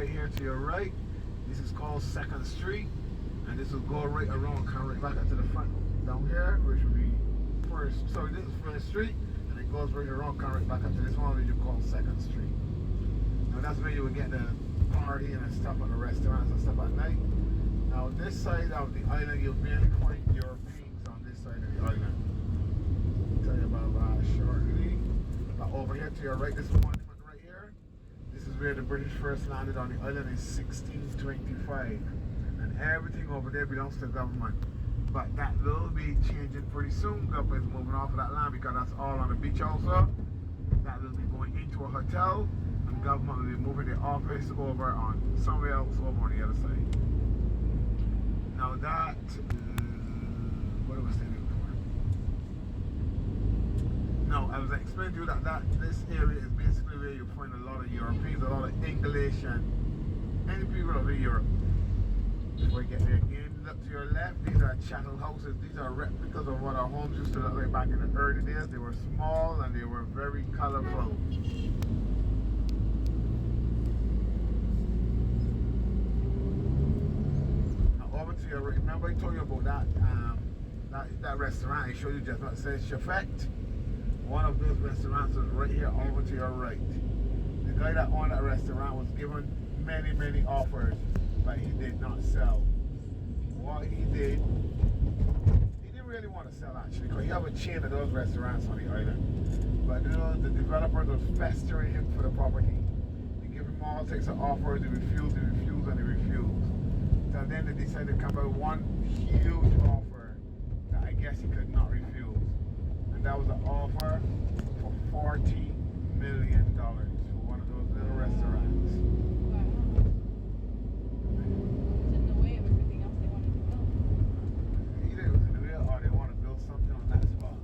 right here to your right. This is called 2nd Street. And this will go right around, come right back into the front down here, which will be first. So this is 1st Street, and it goes right around, come right back into this one, which you call 2nd Street. Now that's where you would get the party and stuff at the restaurants and stuff at night. Now this side of the island, you'll mainly find Europeans on this side of the island. I'll tell you about that shortly. But over here to your right, this monument right here. This is where the British first landed on the island in 1625. And everything over there belongs to the government. But that will be changing pretty soon. Government is moving off of that land because that's all on the beach also. That will be going into a hotel. And the government will be moving their office over on somewhere else over on the other side. Now that, what was I saying before? No, I was explaining to you that this area is basically where you find a lot of Europeans, a lot of English and any people over Europe. Before you get there again, look to your left, these are chattel houses. These are replicas of what our homes used to look like back in the early days. They were small and they were very colorful. Over to your right. Remember I told you about that restaurant I showed you just now. It says Chefette. One of those restaurants is right here over to your right. The guy that owned that restaurant was given many offers, but he did not sell. What he did, he didn't really want to sell actually, because you have a chain of those restaurants on the island. But the developers was pestering him for the property. They give him all types of offers, he refused, and he refused. So then they decided to come up with one huge offer that I guess he could not refuse. And that was an offer for $40 million for one of those little restaurants. Wow. It's in the way of everything else they wanted to build. Either it was in the way or they want to build something on that spot.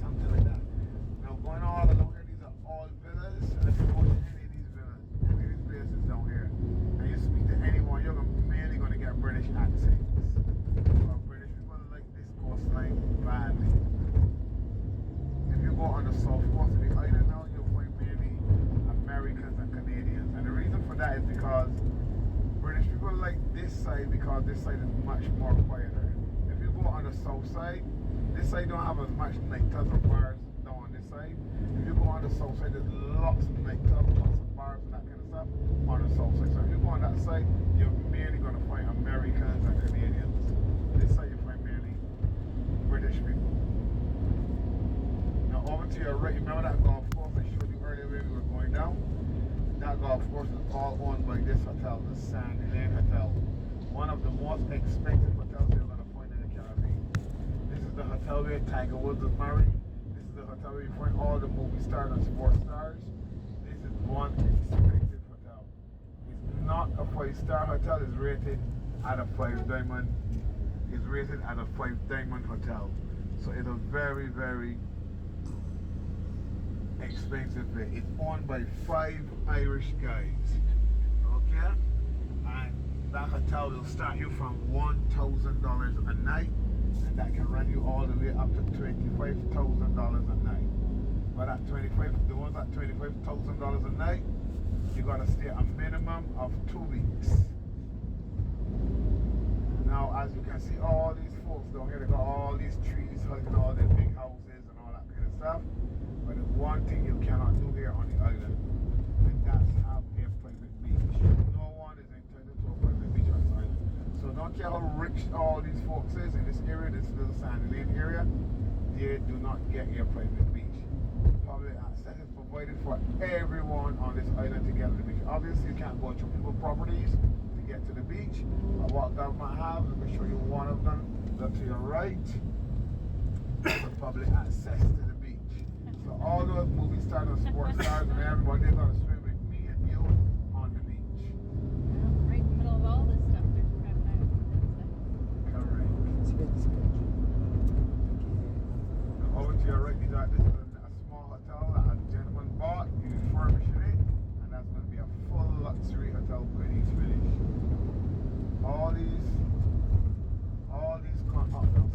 Something like that. Now going all along here, these are all villas. And if you go to any of these villas, any of these places down here, and you speak to anyone, you're mainly going to get British accents. British people like this coastline badly. If you go on the south coast of the island now, you'll find mainly Americans and Canadians. And the reason for that is because British people like this side because this side is much more quieter. If you go on the south side, this side don't have as much nightclubs and bars down on this side. If you go on the south side, there's lots of nightclubs, lots of bars and that kind of stuff on the south side. So if you go on that side, you're mainly going to find Americans and Canadians. This side you find mainly British people. Now over to your right, remember that golf course I showed you earlier where we were going down? That golf course is all owned by this hotel, the Sandy Lane Hotel. One of the most expensive hotels you're going to find in the Caribbean. This is the hotel where Tiger Woods was married. This is the hotel where you find all the movie stars and sports stars. This is one expensive hotel. It's not a 5-star hotel, it's rated at a 5-diamond. It's rated at a 5-diamond hotel. So it's a very expensive place. It's owned by 5 Irish guys. Okay? And that hotel will start you from $1,000 a night, and that can run you all the way up to $25,000 a night. But at the ones at $25,000 a night, you gotta stay a minimum of 2 weeks. Now, as you can see, all these folks down here, they got all these trees hugging all their big houses and all that kind of stuff. But there's one thing you cannot do here on the island, and that's have a private beach. No one is entitled to a private beach on this island. So don't care how rich all these folks is in this area, this little Sandy Lane area, they do not get a private beach. Public access is provided for everyone on this island to get to the beach. Obviously, you can't go to people's properties to get to the beach. But what government have, let me show you one of them. Look to your right, the public access to the beach. So all those movie stars and sports stars and everyone, they're going to swim with me and you on the beach. Well, right in the middle of all this stuff, there's private island. Correct. Over to your right, this is a small hotel that a gentleman bought. He's refurbishing it, and that's going to be a full luxury hotel when he's finished.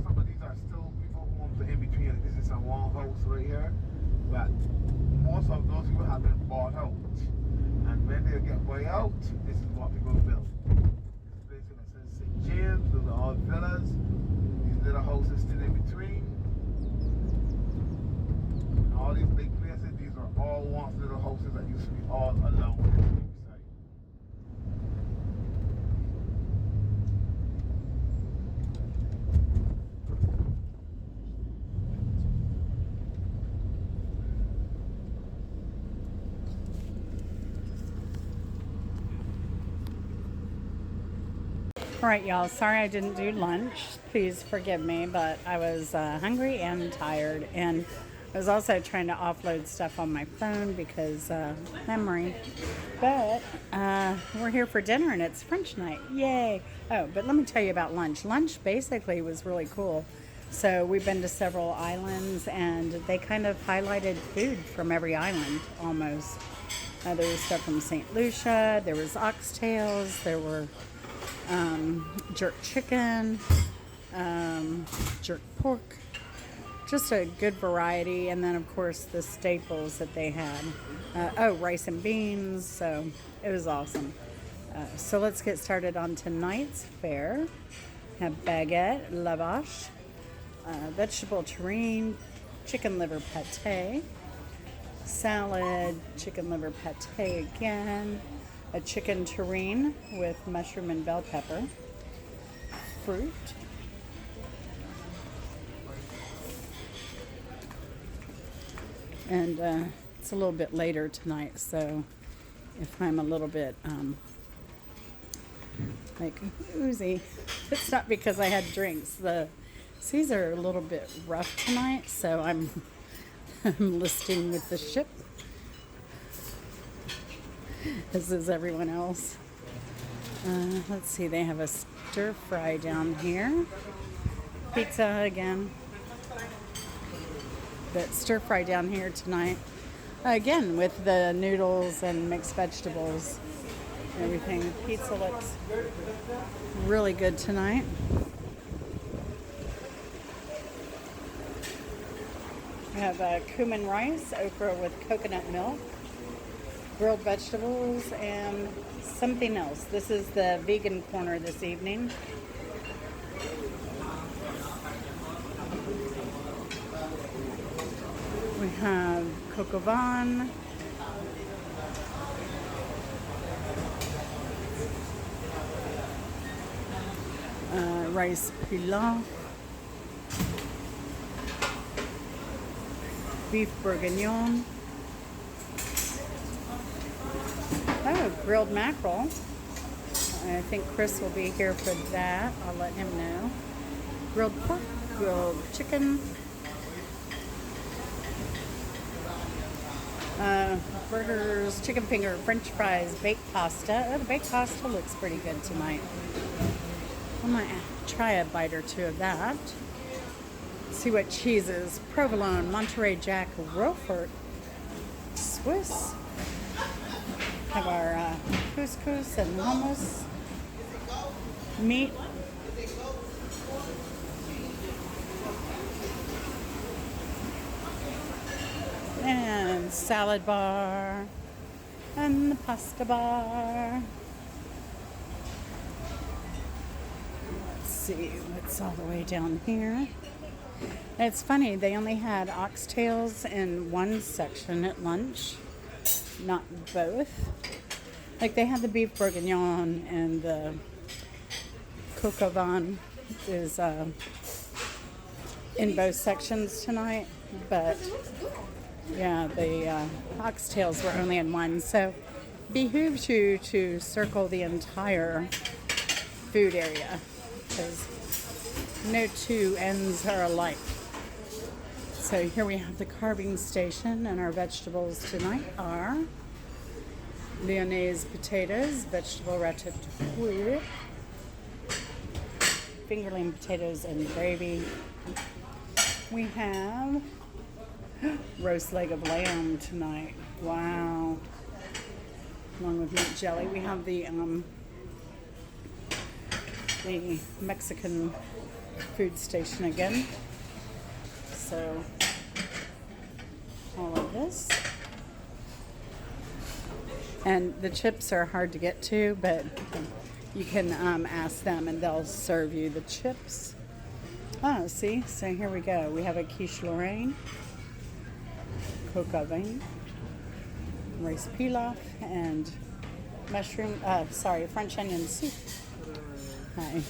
Some of these are still people homes in between. This is a one house right here, but most of those people have been bought out. And when they get bought way out, this is what we're going to build. This place that says St. James, those are all villas. These little houses still in between. And all these big places, these are all once little houses that used to be all along the beachside. All right, y'all. Sorry I didn't do lunch. Please forgive me, but I was hungry and tired. And I was also trying to offload stuff on my phone because memory. But we're here for dinner and it's French night. Yay. Oh, but let me tell you about lunch. Lunch basically was really cool. So we've been to several islands and they kind of highlighted food from every island almost. There was stuff from St. Lucia. There was oxtails. There were jerk chicken, jerk pork, just a good variety. And then of course the staples that they had, rice and beans. So it was awesome. So let's get started on tonight's fare. Have baguette, lavash, vegetable terrine, chicken liver pate, salad, chicken liver pate again, a chicken terrine with mushroom and bell pepper, fruit, and it's a little bit later tonight, so if I'm a little bit like oozy, it's not because I had drinks. The seas are a little bit rough tonight, so I'm listing with the ship. As is everyone else. Let's see, they have a stir fry down here. Pizza again. But stir fry down here tonight. Again, with the noodles and mixed vegetables. Everything. Pizza looks really good tonight. We have cumin rice, okra with coconut milk, grilled vegetables, and something else. This is the vegan corner this evening. We have coq au vin, rice pilaf, beef bourguignon. Oh, grilled mackerel. I think Chris will be here for that. I'll let him know. Grilled pork, grilled chicken. Burgers, chicken finger, french fries, baked pasta. Oh, the baked pasta looks pretty good tonight. I might try a bite or two of that. See what cheeses. Provolone, Monterey Jack, Roquefort, Swiss. Have our couscous and hummus, meat, and salad bar, and the pasta bar. Let's see what's all the way down here. It's funny, they only had oxtails in one section at lunch. Not both. Like they had the beef bourguignon and the coq au vin is in both sections tonight, but yeah, the oxtails were only in one. So behooves you to circle the entire food area because no two ends are alike. So here we have the carving station, and our vegetables tonight are Lyonnaise potatoes, vegetable ratatouille, fingerling potatoes and gravy. We have roast leg of lamb tonight. Wow. Along with meat jelly. We have the Mexican food station again. So all of this. And the chips are hard to get to, but you can ask them and they'll serve you the chips. Oh, see? So here we go. We have a quiche Lorraine, coq au vin, rice pilaf, and French onion soup. Hi.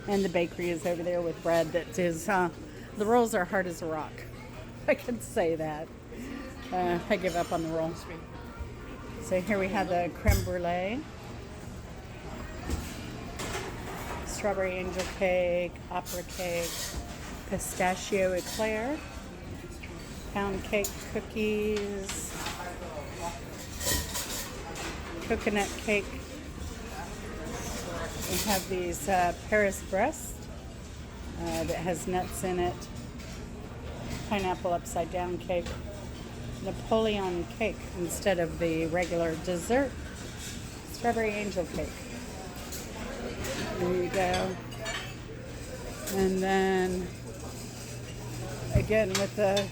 And the bakery is over there with bread that is, the rolls are hard as a rock. I can say that. I give up on the roll. So here we have the creme brulee, strawberry angel cake, opera cake, pistachio eclair, pound cake cookies, coconut cake. We have these Paris Brest that has nuts in it, pineapple upside down cake, Napoleon cake instead of the regular dessert, strawberry angel cake. There you go. And then again with the,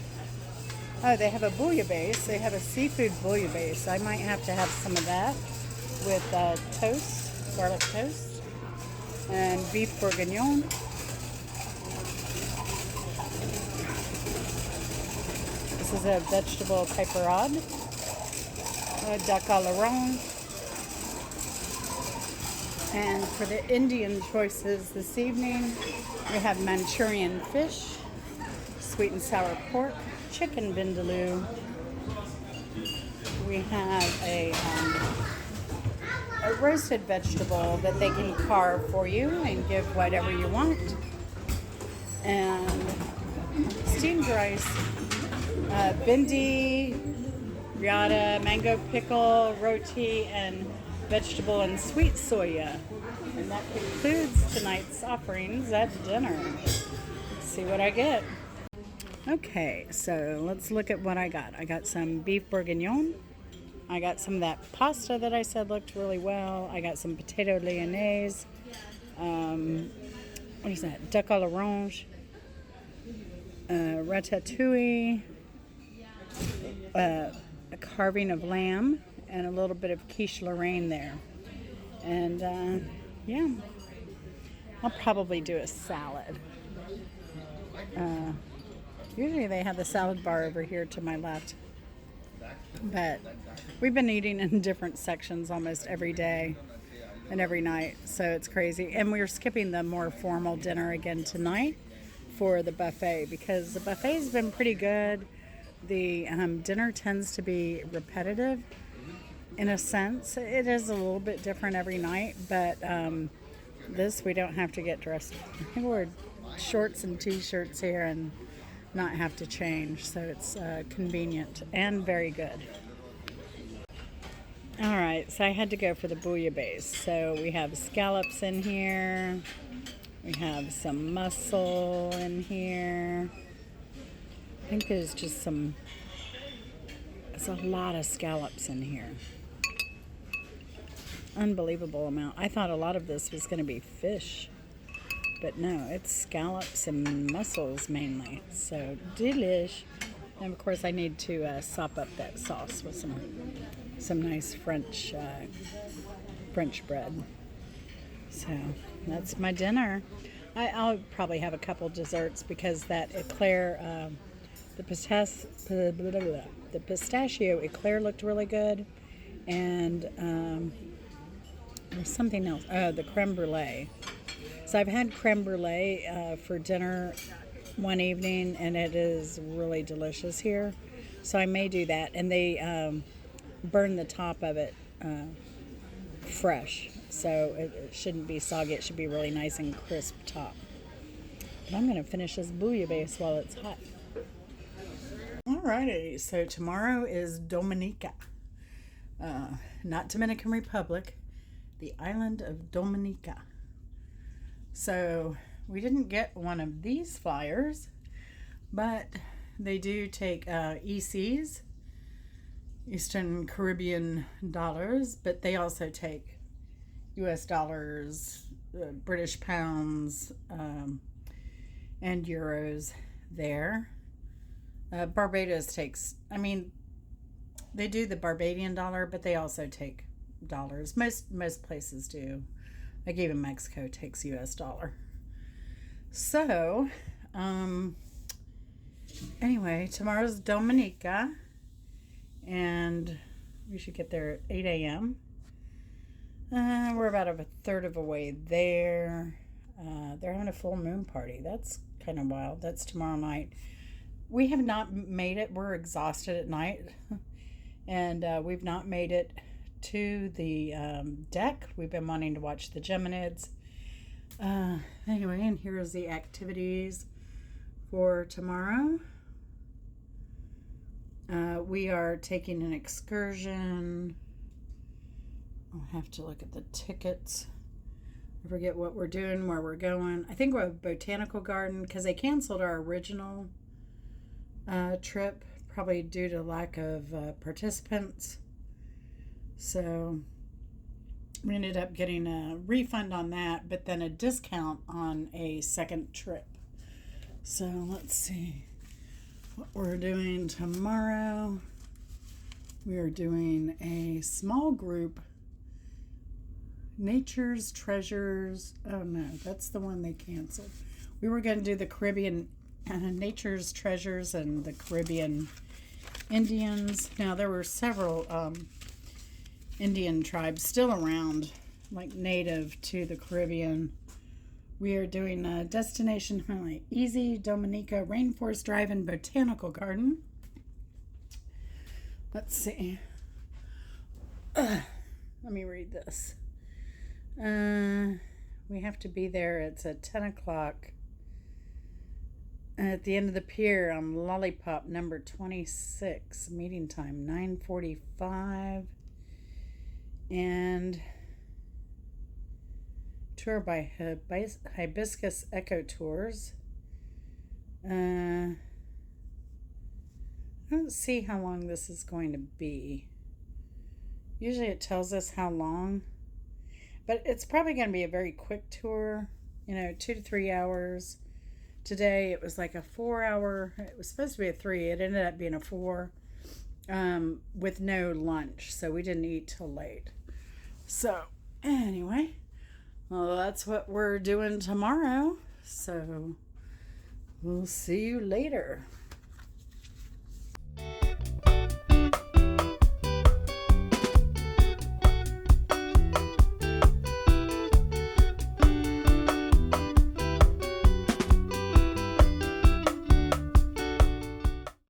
they have a bouillabaisse. They have a seafood bouillabaisse. I might have to have some of that with toast, garlic toast, and beef bourguignon. This is a vegetable caperade, duck à l'orange. And for the Indian choices this evening, we have Manchurian fish, sweet and sour pork, chicken vindaloo. We have a roasted vegetable that they can carve for you and give whatever you want. And steamed rice, bindi, riata, mango pickle, roti, and vegetable and sweet soya. And that concludes tonight's offerings at dinner. Let's see what I get. Okay, so let's look at what I got. I got some beef bourguignon. I got some of that pasta that I said looked really well. I got some potato lyonnaise. What is that? Duck à l'orange. Ratatouille. A carving of lamb. And a little bit of quiche Lorraine there. And yeah, I'll probably do a salad. Usually they have the salad bar over here to my left. But we've been eating in different sections almost every day and every night. So it's crazy. And we're skipping the more formal dinner again tonight for the buffet because the buffet's been pretty good. The dinner tends to be repetitive. In a sense, it is a little bit different every night, but this we don't have to get dressed. I wear shorts and t-shirts here and not have to change, so it's convenient and very good. All right, so I had to go for the bouillabaisse. So we have scallops in here. We have some mussel in here. I think there's just it's a lot of scallops in here. Unbelievable amount. I thought a lot of this was going to be fish, but no, it's scallops and mussels mainly. So delish. And of course, I need to sop up that sauce with some nice French bread. So that's my dinner. I'll probably have a couple desserts because that eclair, the pistachio eclair looked really good, and there's something else. Oh, the creme brulee. So I've had creme brulee for dinner one evening, and it is really delicious here. So I may do that. And they burn the top of it fresh. So it shouldn't be soggy. It should be really nice and crisp top. But I'm going to finish this bouillabaisse while it's hot. Alrighty, so tomorrow is Dominica. Not Dominican Republic. The island of Dominica. So we didn't get one of these flyers, but they do take ECs, Eastern Caribbean dollars, but they also take US dollars, British pounds, and euros there. Barbados takes, They do the Barbadian dollar, but they also take dollars. Most places do. Like even Mexico takes US dollar. So, anyway, tomorrow's Dominica, and we should get there at 8 a.m. We're about a third of a way there. They're having a full moon party. That's kind of wild. That's tomorrow night. We have not made it. We're exhausted at night, and we've not made it to the deck. We've been wanting to watch the Geminids. Anyway, and here's the activities for tomorrow. We are taking an excursion. I'll have to look at the tickets. I forget what we're doing, where we're going. I think we're at Botanical Garden because they canceled our original trip, probably due to lack of participants. So we ended up getting a refund on that, but then a discount on a second trip. So let's see what we're doing tomorrow. We are doing a small group, Nature's Treasures. Oh no, that's the one they canceled. We were going to do the Caribbean Nature's Treasures and the Caribbean Indians. Now there were several Indian tribes still around, like native to the Caribbean. We are doing a destination highlight: Easy, Dominica, Rainforest Drive, and Botanical Garden. Let's see. Let me read this. We have to be there. It's at 10 o'clock at the end of the pier on Lollipop number 26. Meeting time 9:45. And tour by Hibiscus Eco Tours. I don't see how long this is going to be. Usually it tells us how long, but it's probably going to be a very quick tour, 2 to 3 hours. Today it was like a 4 hour, it was supposed to be a 3, it ended up being a 4, with no lunch, so we didn't eat till late. So anyway, well, that's what we're doing tomorrow, so we'll see you later.